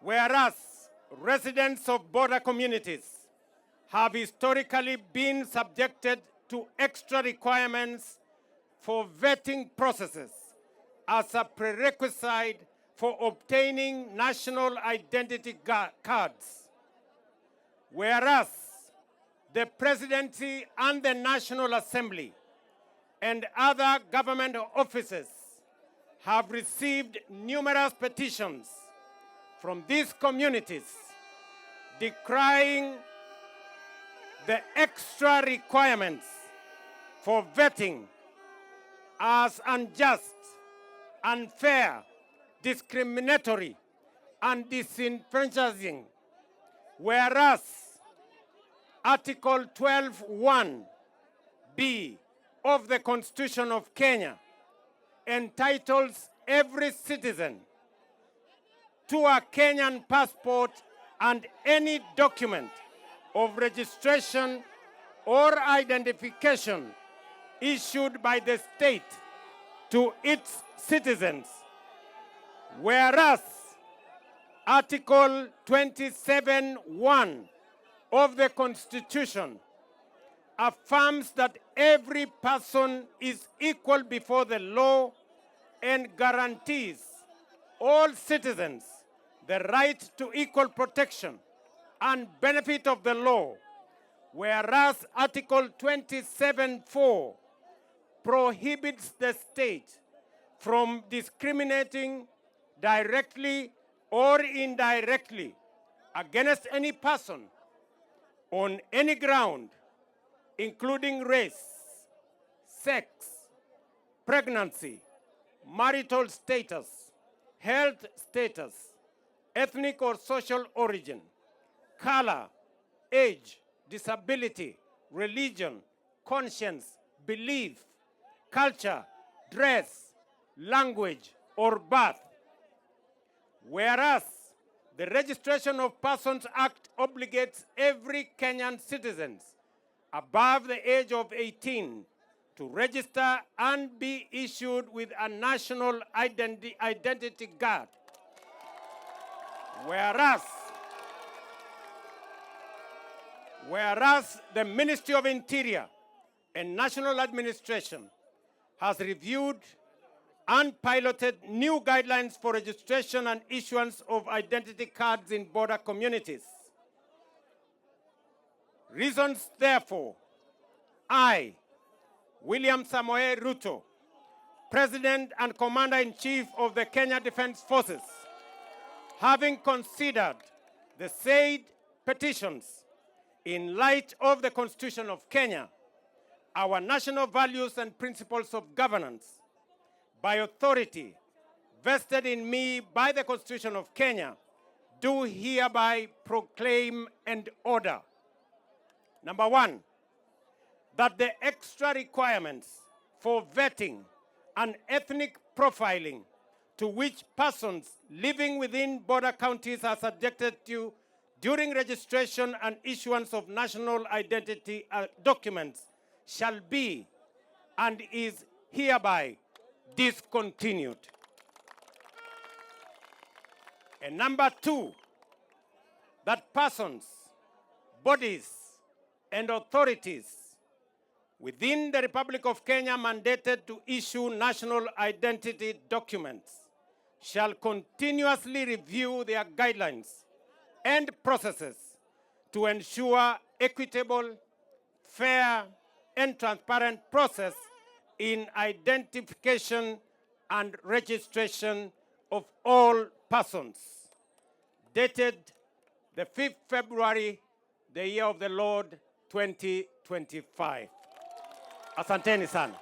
Whereas residents of border communities have historically been subjected to extra requirements for vetting processes as a prerequisite for obtaining national identity cards. Whereas the Presidency and the National Assembly and other government offices have received numerous petitions from these communities decrying the extra requirements for vetting as unjust, unfair, discriminatory, and disenfranchising. Whereas Article 12(1)(b) of the Constitution of Kenya entitles every citizen to a Kenyan passport and any document of registration or identification issued by the state to its citizens. Whereas Article 27(1) of the Constitution affirms that every person is equal before the law and guarantees all citizens the right to equal protection and benefit of the law, whereas Article 27(4) prohibits the state from discriminating directly or indirectly against any person on any ground, including race, sex, pregnancy, marital status, health status, ethnic or social origin, color, age, disability, religion, conscience, belief, culture, dress, language, or birth. Whereas the Registration of Persons Act obligates every Kenyan citizen above the age of 18 to register and be issued with a national identity card. Whereas the Ministry of Interior and National Administration has reviewed and piloted new guidelines for registration and issuance of identity cards in border communities. Reasons, therefore, I, William Samoei Ruto, President and Commander-in-Chief of the Kenya Defense Forces, having considered the said petitions in light of the Constitution of Kenya, our national values and principles of governance, by authority vested in me by the Constitution of Kenya, do hereby proclaim and order. Number one, that the extra requirements for vetting and ethnic profiling to which persons living within border counties are subjected to during registration and issuance of national identity documents shall be and is hereby discontinued. And number two, that persons, bodies, and authorities within the Republic of Kenya mandated to issue national identity documents shall continuously review their guidelines and processes to ensure equitable, fair, and transparent process in identification and registration of all persons. Dated the 5th February, the year of the Lord, 2025. Asanteni sana.